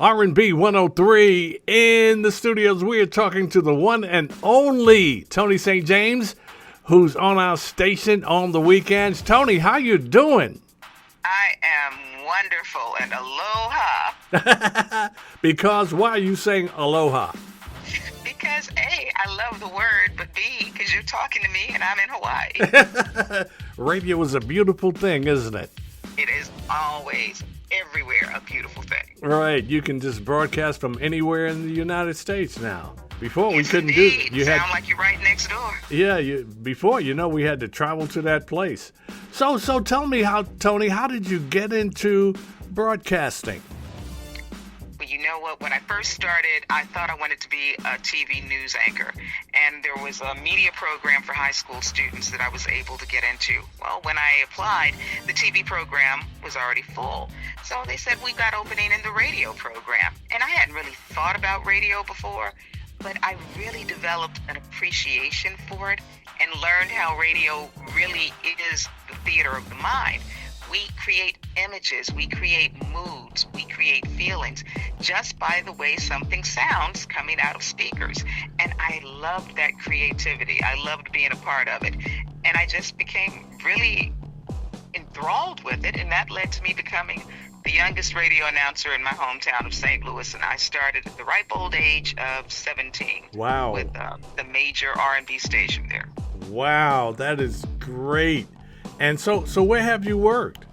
R&B 103 in the studios. We are talking to the one and only Toni St. James, who's on our station on the weekends. Toni, how you doing? I am wonderful and aloha. Because why are you saying aloha? Because A, I love the word, but B, because you're talking to me and I'm in Hawaii. Radio is a beautiful thing, isn't it? It is always, everywhere, a beautiful thing. Right. You can just broadcast from anywhere in the United States now. Before we Yes, couldn't indeed. do. Sound like you're right next door. Yeah. Before we had to travel to that place. So tell me Toni, how did you get into broadcasting? Well, you know what? When I first started, I thought I wanted to be a TV news anchor. And there was a media program for high school students that I was able to get into. Well, when I applied, the TV program was already full. So they said, we've got opening in the radio program. And I hadn't really thought about radio before, but I really developed an appreciation for it and learned how radio really is the theater of the mind. We create images, we create moods, we create feelings just by the way something sounds coming out of speakers. And I loved that creativity. I loved being a part of it. And I just became really enthralled with it. And that led to me becoming the youngest radio announcer in my hometown of St. Louis. And I started at the ripe old age of 17. Wow. With the major R&B station there. Wow, that is great. And so where have you worked?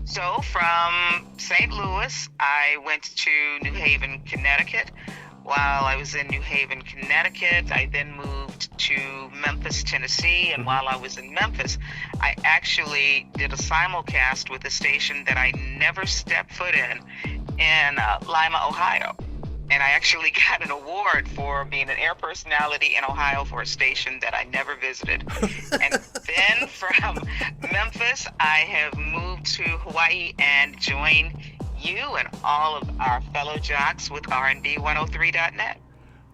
So from St. Louis, I went to New Haven, Connecticut. While I was in New Haven, Connecticut, I then moved to Memphis, Tennessee. And while I was in Memphis, I actually did a simulcast with a station that I never stepped foot in Lima, Ohio. And I actually got an award for being an air personality in Ohio for a station that I never visited. And then from Memphis, I have moved to Hawaii and joined you and all of our fellow jocks with R&B103.net.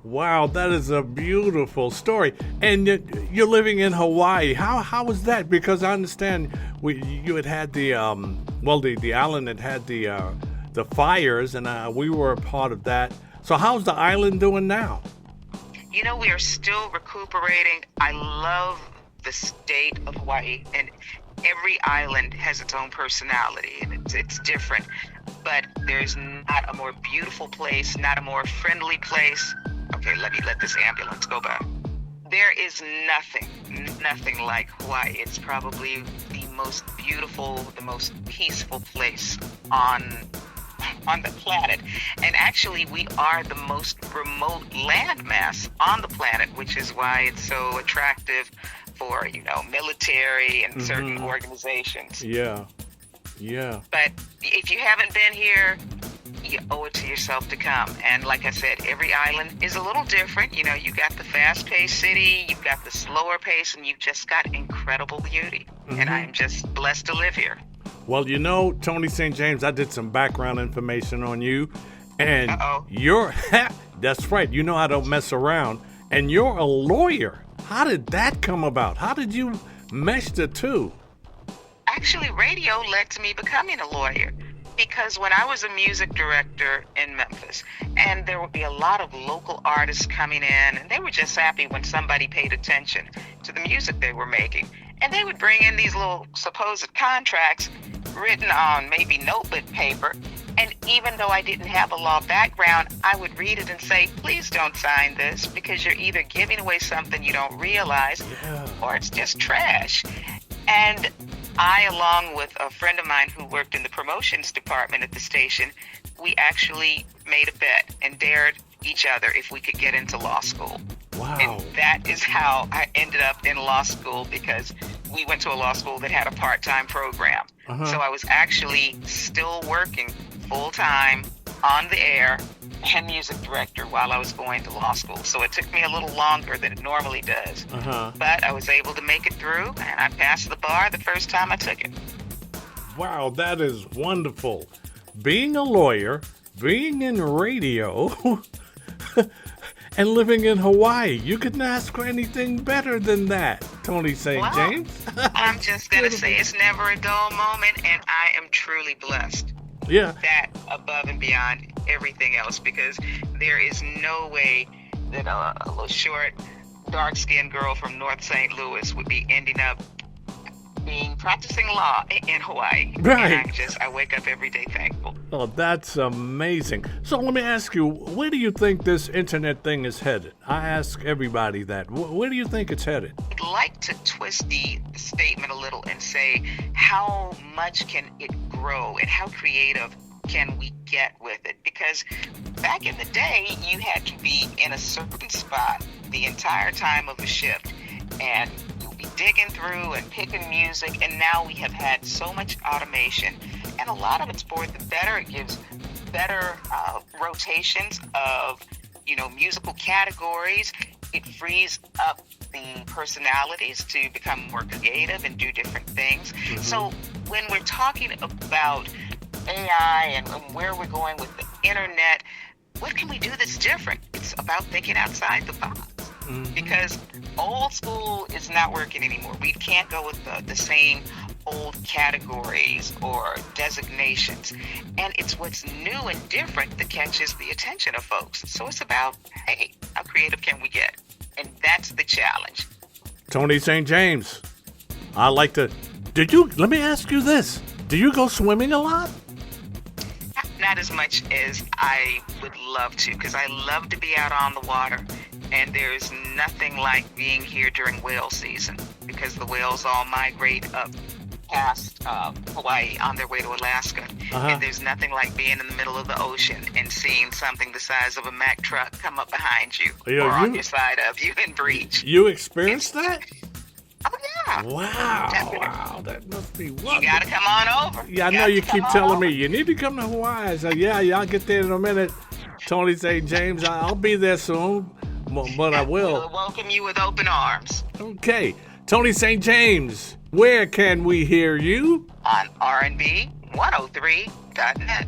Wow, that is a beautiful story. And you're living in Hawaii. How was that? Because I understand you had the island that had the fires, and we were a part of that. So how's the island doing now? You know, we are still recuperating. I love the state of Hawaii, and every island has its own personality, and it's different. But there's not a more beautiful place, not a more friendly place. Okay, let me let this ambulance go by. There is nothing like Hawaii. It's probably the most beautiful, the most peaceful place on the planet. And actually, we are the most remote landmass on the planet, which is why it's so attractive for, military and certain organizations. Yeah. But if you haven't been here, you owe it to yourself to come. And like I said, every island is a little different. You got the fast-paced city, you've got the slower pace, and you've just got incredible beauty. And I'm just blessed to live here. Well, Toni St. James, I did some background information on you, and that's right, you know I don't mess around, and you're a lawyer. How did that come about? How did you mesh the two? Actually, radio led to me becoming a lawyer, because when I was a music director in Memphis, and there would be a lot of local artists coming in, and they were just happy when somebody paid attention to the music they were making. And they would bring in these little supposed contracts written on maybe notebook paper. And even though I didn't have a law background, I would read it and say, please don't sign this, because you're either giving away something you don't realize, or it's just trash. And I, along with a friend of mine who worked in the promotions department at the station, we actually made a bet and dared each other if we could get into law school. Wow. And that is how I ended up in law school, because we went to a law school that had a part-time program. So I was actually still working full-time on the air and music director while I was going to law school. So it took me a little longer than it normally does. But I was able to make it through, and I passed the bar the first time I took it. Wow, that is wonderful. Being a lawyer, being in radio, and living in Hawaii. You couldn't ask for anything better than that, Toni St. James. I'm just going to say it's never a dull moment, and I am truly blessed. Yeah. that above and beyond everything else, because there is no way that a little short, dark-skinned girl from North St. Louis would be ending up practicing law in Hawaii. Right. And I wake up every day thankful. Oh, that's amazing. So let me ask you, where do you think this internet thing is headed? I ask everybody that. Where do you think it's headed? I'd like to twist the statement a little and say, how much can it grow and how creative can we get with it? Because back in the day, you had to be in a certain spot the entire time of a shift, and you'll be digging through and picking music, and now we have had so much automation, and a lot of it's for the better. It gives better rotations of musical categories. It frees up the personalities to become more creative and do different things. Mm-hmm. So when we're talking about AI and where we're going with the internet, what can we do that's different? It's about thinking outside the box. Mm-hmm. Because old school is not working anymore. We can't go with the same old categories or designations. And it's what's new and different that catches the attention of folks. So it's about, hey, how creative can we get? And that's the challenge. Toni St. James, let me ask you this. Do you go swimming a lot? Not as much as I would love to, because I love to be out on the water. And there's nothing like being here during whale season, because the whales all migrate up past Hawaii on their way to Alaska. Uh-huh. And there's nothing like being in the middle of the ocean and seeing something the size of a Mack truck come up behind you or on your side of you and breach. You experienced that? Oh, yeah. Wow. Definitely. Wow. That must be wonderful. You got to come on over. Yeah, I know you keep telling me, you need to come to Hawaii. I said, yeah, I'll get there in a minute. Toni St. James, I'll be there soon, but I will. We'll welcome you with open arms. Okay. Toni St. James, where can we hear you? On R&B 103.net.